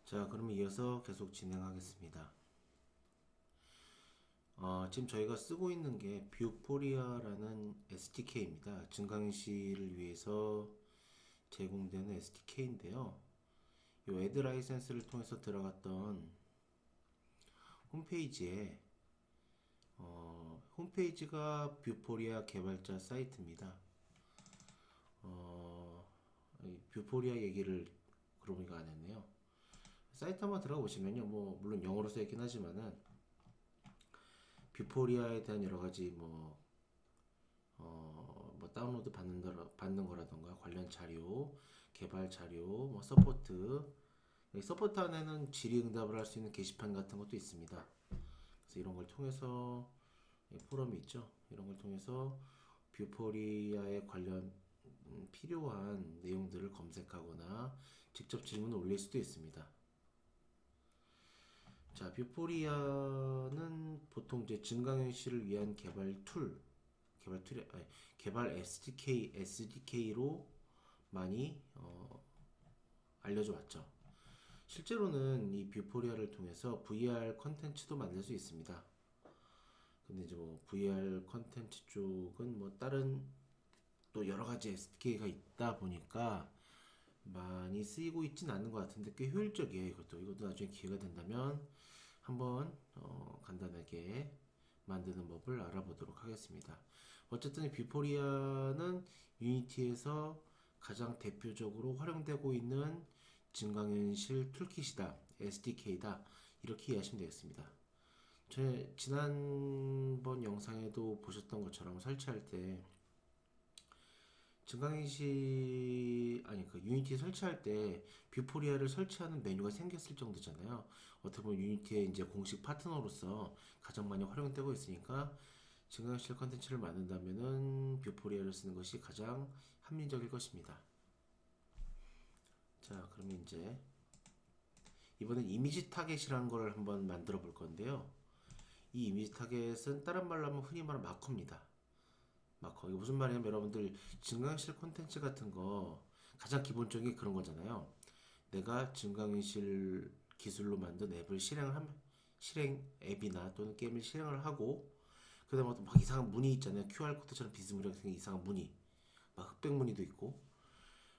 자, 그러면 이어서 계속 진행하겠습니다. 지금 저희가 쓰고 있는 게 뷰포리아라는 SDK입니다. 증강시를 위해서 제공되는 SDK인데요. 이 애드 라이센스를 통해서 들어갔던 홈페이지에 홈페이지가 뷰포리아 개발자 사이트입니다. 이 뷰포리아 얘기를 그러고 보니까 안 했네요. 사이트 한번 들어가 보시면요, 뭐 물론 영어로 써 있긴 하지만은 뷰포리아에 대한 여러 가지 뭐 다운로드 받는 거라던가 관련 자료, 개발 자료, 뭐 서포트. 여기 서포트 안에는 질의응답을 할 수 있는 게시판 같은 것도 있습니다. 그래서 이런 걸 통해서 포럼이 있죠. 이런 걸 통해서 뷰포리아에 관련 필요한 내용들을 검색하거나 직접 질문을 올릴 수도 있습니다. 자, 뷰포리아는 보통 이제 증강현실을 위한 개발 SDK로 많이 알려져 왔죠. 실제로는 이 뷰포리아를 통해서 VR 컨텐츠도 만들 수 있습니다. 근데 이제 뭐 VR 컨텐츠 쪽은 뭐 다른 또 여러 가지 SDK가 있다 보니까 많이 쓰이고 있진 않는 것 같은데 꽤 효율적이에요. 이것도 나중에 기회가 된다면 한번 간단하게 만드는 법을 알아보도록 하겠습니다. 어쨌든 이 뷰포리아는 유니티에서 가장 대표적으로 활용되고 있는 증강현실 툴킷이다, SDK다, 이렇게 이해하시면 되겠습니다. 지난번 영상에도 보셨던 것처럼 설치할 때 유니티 설치할 때 뷰포리아를 설치하는 메뉴가 생겼을 정도잖아요. 어떻게 보면 유니티의 이제 공식 파트너로서 가장 많이 활용되고 있으니까 증강현실 컨텐츠를 만든다면은 뷰포리아를 쓰는 것이 가장 합리적일 것입니다. 자, 그러면 이제 이번엔 이미지 타겟이라는 걸 한번 만들어 볼 건데요. 이 이미지 타겟은 다른 말로 하면 흔히 말하는 마커입니다. 마커. 이게 무슨 말이냐면 여러분들 증강현실 콘텐츠 같은 거 가장 기본적인 그런 거잖아요. 내가 증강현실 기술로 만든 실행 앱이나 또는 게임을 실행을 하고 그다음에 어떤 막 이상한 무늬 있잖아요. QR 코드처럼 비스무리하게 생긴 이상한 무늬, 막 흑백 무늬도 있고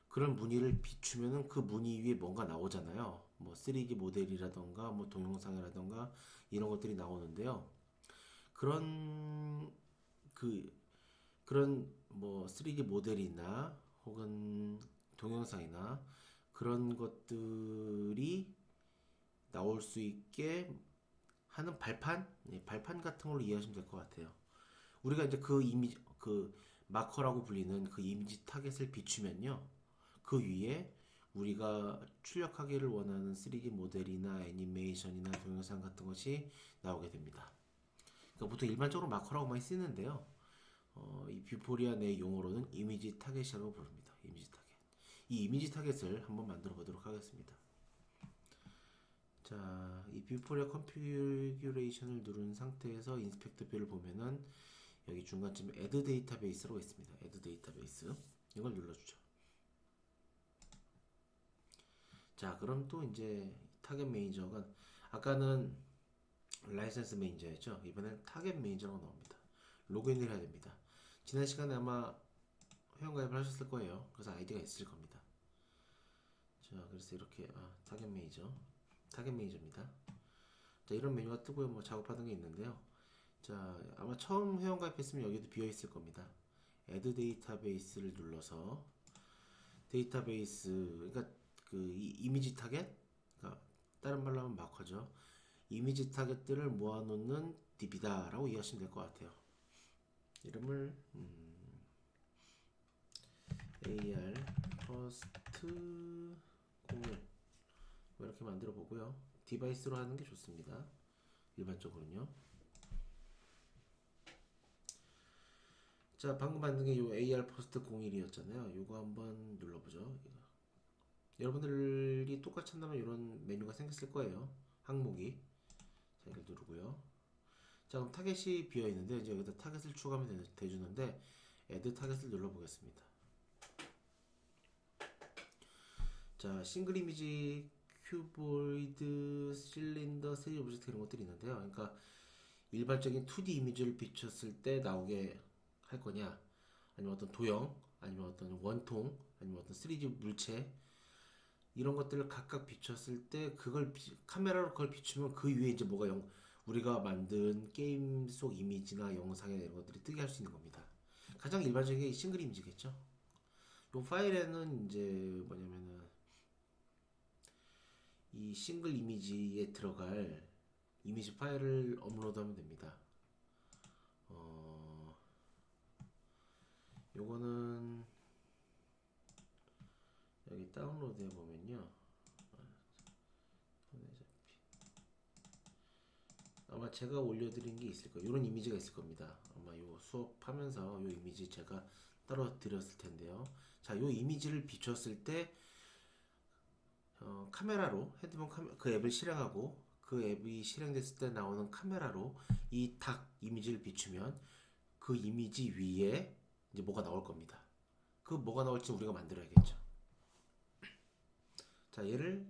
그런 무늬를 비추면은 그 무늬 위에 뭔가 나오잖아요. 뭐 3D 모델이라던가 뭐 동영상이라던가 이런 것들이 나오는데요. 그런 그 그런 뭐 3D 모델이나 혹은 동영상이나 그런 것들이 나올 수 있게 하는 발판 같은 걸로 이해하시면 될 것 같아요. 우리가 이제 그 마커라고 불리는 그 이미지 타겟을 비추면요. 그 위에 우리가 출력하기를 원하는 3D 모델이나 애니메이션이나 동영상 같은 것이 나오게 됩니다. 그러니까 보통 일반적으로 마커라고 많이 쓰는데요. 이 뷰포리아 내 용어로는 이미지 타겟이라고 부릅니다. 이미지 타겟. 이 이미지 타겟을 한번 만들어 보도록 하겠습니다. 자, 이 뷰포리아 컨피규레이션을 누른 상태에서 인스펙터 뷰를 보면은 여기 중간쯤에 애드 데이터베이스라고 있습니다. 애드 데이터베이스. 이걸 눌러주죠. 자, 그럼 또 이제 타겟 매니저가 아까는 라이센스 매니저였죠. 이번엔 타겟 매니저라고 나옵니다. 로그인을 해야 됩니다. 지난 시간에 아마 회원가입을 하셨을 거예요. 그래서 아이디가 있을 겁니다. 자, 그래서 이렇게 타겟 매니저입니다. 자, 이런 메뉴가 뜨고요. 뭐 작업하는 게 있는데요. 자, 아마 처음 회원가입했으면 여기도 비어 있을 겁니다. 애드 데이터베이스를 눌러서 데이터베이스, 그러니까 그 이미지 타겟, 그러니까 다른 말로 하면 마커죠. 이미지 타겟들을 모아놓는 DB다라고 이해하시면 될 것 같아요. 이름을 AR 퍼스트 01 이렇게 만들어 보고요. 디바이스로 하는 게 좋습니다. 일반적으로는요. 자, 방금 만든 게 요 AR 퍼스트 01이었잖아요. 요거 한번 눌러보죠. 여러분들이 똑같이 한다면 이런 메뉴가 생겼을 거예요. 항목이. 자, 이걸 누르고요. 자, 그럼 타겟이 비어 있는데 이제 여기다 타겟을 추가하면 되주는데 애드 타겟을 눌러보겠습니다. 자, 싱글 이미지 큐보이드, 실린더, 3D 오브젝트 이런 것들이 있는데요. 그러니까 일반적인 2D 이미지를 비췄을 때 나오게 할 거냐, 아니면 어떤 도형, 아니면 어떤 원통, 아니면 어떤 3D 물체 이런 것들을 각각 비췄을 때 그걸 카메라로 그걸 비추면 그 위에 이제 뭐가 우리가 만든 게임 속 이미지나 영상이나 이런 것들이 뜨게 할 수 있는 겁니다. 가장 일반적인 게 싱글 이미지겠죠. 이 파일에는 이제 뭐냐면은 이 싱글 이미지에 들어갈 이미지 파일을 업로드하면 됩니다. 요거는 여기 다운로드 해보면요, 아마 제가 올려드린 게 있을 거예요. 이런 이미지가 있을 겁니다. 아마 요 수업하면서 요 이미지 제가 따로 드렸을 텐데요. 자, 요 이미지를 비췄을 때 카메라로 핸드폰 그 앱을 실행하고 그 앱이 실행됐을 때 나오는 카메라로 이 닭 이미지를 비추면 그 이미지 위에 이제 뭐가 나올 겁니다. 그 뭐가 나올지 우리가 만들어야겠죠. 자, 얘를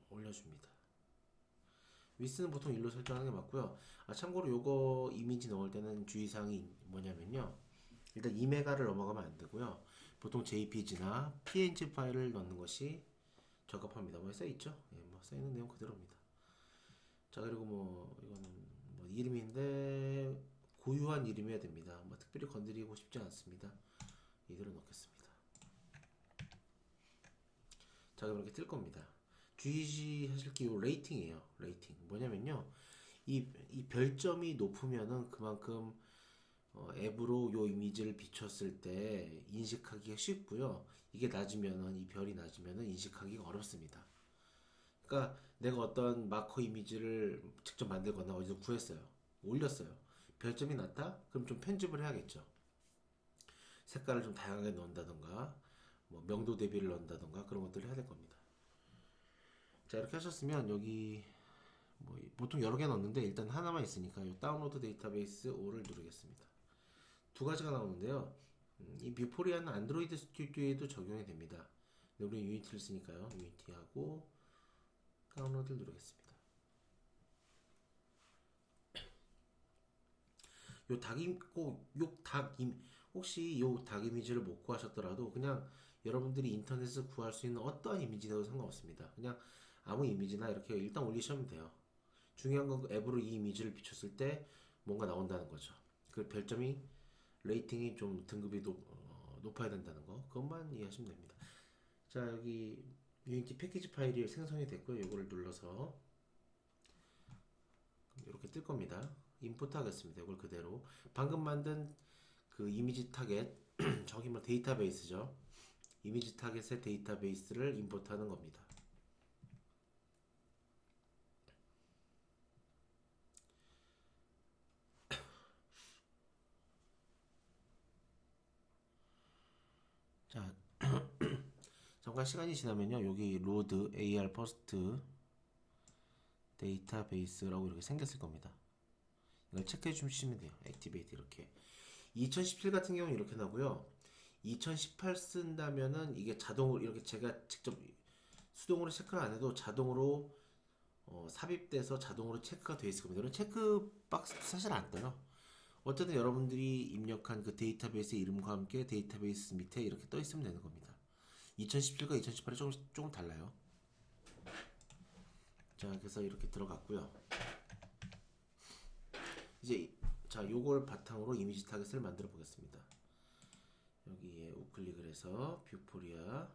올려줍니다. 위스는 보통 1로 설정하는 게 맞고요. 참고로 요거 이미지 넣을 때는 주의사항이 뭐냐면요, 일단 2메가를 넘어가면 안 되고요. 보통 JPG나 PNG 파일을 넣는 것이 적합합니다. 뭐 써있죠? 예, 뭐 써있는 내용 그대로입니다. 자, 그리고 뭐 이거는 뭐 이름인데 고유한 이름이어야 됩니다. 뭐 특별히 건드리고 싶지 않습니다. 이대로 넣겠습니다. 자, 그럼 이렇게 뜰 겁니다. 주의하실 게 요 레이팅이에요. 레이팅 뭐냐면요, 이 별점이 높으면은 그만큼 앱으로 요 이미지를 비췄을 때 인식하기가 쉽고요. 이게 낮으면은, 이 별이 낮으면은 인식하기가 어렵습니다. 그러니까 내가 어떤 마커 이미지를 직접 만들거나 어디서 구했어요, 올렸어요. 별점이 낮다? 그럼 좀 편집을 해야겠죠. 색깔을 좀 다양하게 넣는다던가, 뭐 명도 대비를 넣는다던가 그런 것들을 해야 될 겁니다. 자, 이렇게 하셨으면 여기 뭐 보통 여러 개 넣었는데 일단 하나만 있으니까 이 다운로드 데이터베이스 5를 누르겠습니다. 두 가지가 나오는데요. 이 뷰포리아는 안드로이드 스튜디오에도 적용이 됩니다. 우리 유니티를 쓰니까요. 유니티하고 다운로드를 누르겠습니다. 요 닭이 꼭요닭 혹시 요 닭 이미지를 못 구하셨더라도 그냥 여러분들이 인터넷에서 구할 수 있는 어떠한 이미지도 상관없습니다. 그냥 아무 이미지나 이렇게 일단 올리시면 돼요. 중요한 건 앱으로 이 이미지를 비췄을 때 뭔가 나온다는 거죠. 그 별점이, 레이팅이 좀 등급이 높아야 된다는 거, 그것만 이해하시면 됩니다. 자, 여기 유니티 패키지 파일이 생성이 됐고요. 이거를 눌러서 이렇게 뜰 겁니다. 임포트 하겠습니다. 이걸 그대로 방금 만든 그 이미지 타겟 저기 뭐 데이터베이스죠. 이미지 타겟의 데이터베이스를 임포트 하는 겁니다. 자, 잠깐 시간이 지나면요, 여기 로드 AR 퍼스트 데이터베이스라고 이렇게 생겼을 겁니다. 이걸 체크해 주시면 돼요. 액티베이트 이렇게. 2017 같은 경우는 이렇게 나고요. 2018 쓴다면은 이게 자동으로 이렇게 제가 직접 수동으로 체크를 안 해도 자동으로 삽입돼서 자동으로 체크가 되어 있을 겁니다. 이런 체크 박스도 사실 안 떠요. 어쨌든 여러분들이 입력한 그 데이터베이스 이름과 함께 데이터베이스 밑에 이렇게 떠 있으면 되는 겁니다. 2017과 2018이 조금 달라요. 자, 그래서 이렇게 들어갔고요. 이제 자, 요걸 바탕으로 이미지 타겟을 만들어 보겠습니다. 여기에 우클릭을 해서 뷰포리아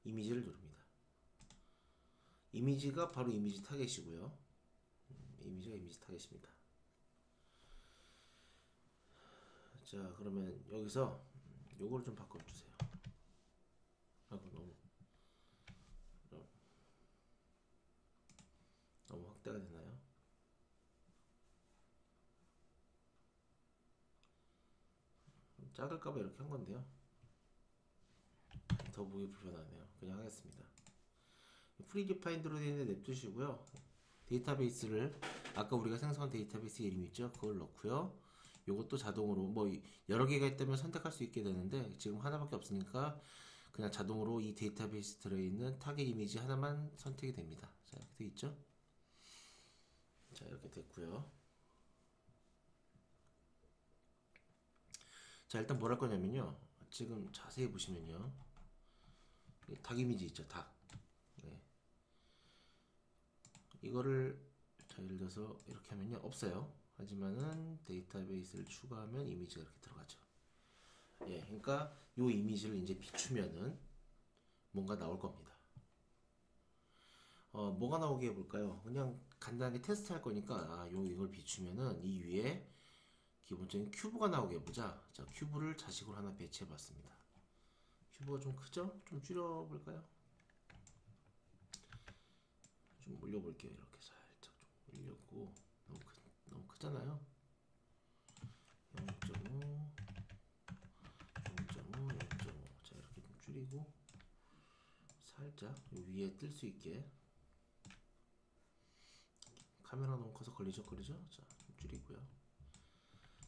이미지를 누릅니다. 이미지가 바로 이미지 타겟이고요. 이미지가 이미지 타겟입니다. 자, 그러면 여기서 요걸 좀 바꿔주세요. 너무 확대가 되나요? 작을까봐 이렇게 한 건데요. 더 보기 불편하네요. 그냥 하겠습니다. 프리디파인드로 되어 있는데 냅두시고요. 데이터베이스를 아까 우리가 생성한 데이터베이스 이름 있죠? 그걸 넣고요. 요것도 자동으로 뭐 여러 개가 있다면 선택할 수 있게 되는데 지금 하나밖에 없으니까 그냥 자동으로 이 데이터베이스 들어있는 타겟 이미지 하나만 선택이 됩니다. 자, 이렇게 돼 있죠? 자, 이렇게 됐고요. 자, 일단 뭘 할 거냐면요. 지금 자세히 보시면요. 닭 이미지 있죠, 닭. 네. 이거를 자, 예를 들어서 이렇게 하면요. 없어요. 하지만은 데이터베이스를 추가하면 이미지가 이렇게 들어가죠. 예, 그러니까 요 이미지를 이제 비추면은 뭔가 나올 겁니다. 뭐가 나오게 해볼까요? 그냥 간단하게 테스트 할 거니까, 이걸 비추면은 이 위에 기본적인 큐브가 나오게 해보자. 자, 큐브를 자식으로 하나 배치해 봤습니다. 큐브가 좀 크죠? 좀 줄여볼까요? 좀 올려볼게요. 이렇게 살짝 좀 올렸고, 너무 크잖아요? 0.5, 0.5, 0.5. 자, 이렇게 좀 줄이고, 살짝 요 위에 뜰 수 있게. 카메라 너무 커서 걸리죠? 자, 좀 줄이고요.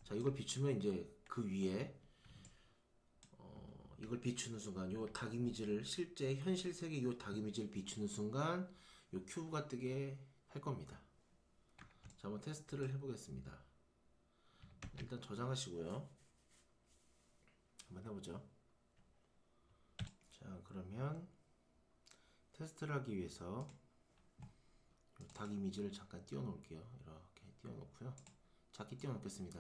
자, 이걸 비추면 이제 그 위에 이걸 비추는 순간 요 닭 이미지를 실제 현실 세계 요 닭 이미지를 비추는 순간 요 큐브가 뜨게 할 겁니다. 자, 한번 테스트를 해보겠습니다. 일단 저장하시고요. 한번 해보죠. 자, 그러면 테스트를 하기 위해서 요 닭 이미지를 잠깐 띄워놓을게요. 이렇게 띄워놓고요. 작게 띄워놓겠습니다.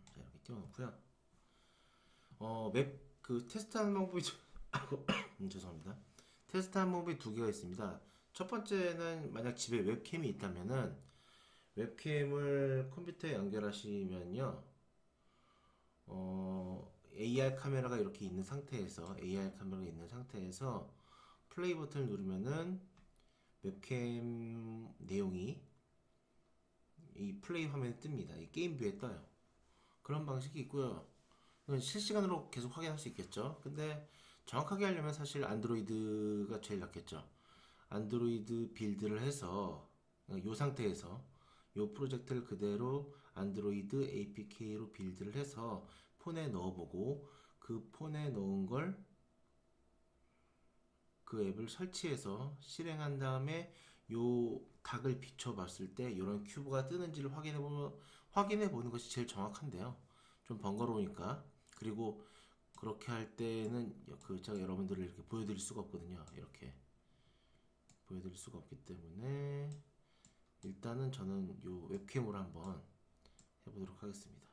자, 이렇게 띄워놓고요. 그 테스트하는 방법이 죄송합니다. 테스트하는 방법이 두 개가 있습니다. 첫 번째는 만약 집에 웹캠이 있다면은 웹캠을 컴퓨터에 연결하시면요, AR 카메라가 이렇게 있는 상태에서 플레이 버튼을 누르면은 웹캠 내용이 이 플레이 화면에 뜹니다. 이 게임 뷰에 떠요. 그런 방식이 있고요. 실시간으로 계속 확인할 수 있겠죠. 근데 정확하게 하려면 사실 안드로이드가 제일 낫겠죠. 안드로이드 빌드를 해서 이 상태에서 이 프로젝트를 그대로 안드로이드 APK로 빌드를 해서 폰에 넣어보고 그 폰에 넣은 걸 그 앱을 설치해서 실행한 다음에 요 닭을 비춰봤을 때 이런 큐브가 뜨는지를 확인해 보는 것이 제일 정확한데요. 좀 번거로우니까. 그리고 그렇게 할 때는 제가 여러분들을 이렇게 보여드릴 수가 없거든요. 이렇게 보여드릴 수가 없기 때문에 일단은 저는 요 웹캠으로 한번 해보도록 하겠습니다.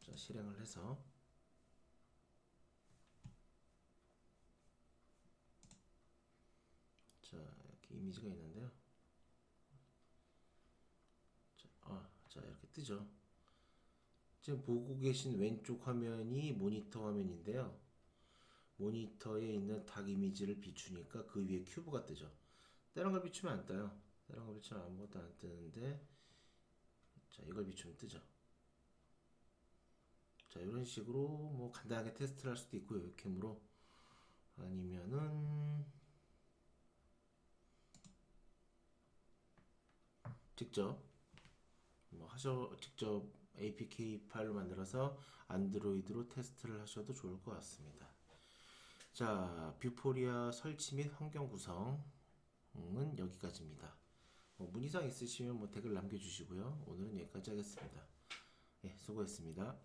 자, 실행을 해서 자, 이렇게 이미지가 있는데요. 자, 이렇게 뜨죠. 지금 보고 계신 왼쪽 화면이 모니터 화면인데요. 모니터에 있는 닭 이미지를 비추니까 그 위에 큐브가 뜨죠. 다른 걸 비추면 안 떠요. 다른 걸 비추면 아무것도 안 뜨는데, 자, 이걸 비추면 뜨죠. 자, 이런 식으로 뭐 간단하게 테스트를 할 수도 있고요. 웹캠으로. 아니면은 직접 직접 APK 파일로 만들어서 안드로이드로 테스트를 하셔도 좋을 것 같습니다. 자, 뷰포리아 설치 및 환경 구성은 여기까지입니다. 문의사항 있으시면 댓글 남겨주시고요. 오늘은 여기까지 하겠습니다. 네, 수고했습니다.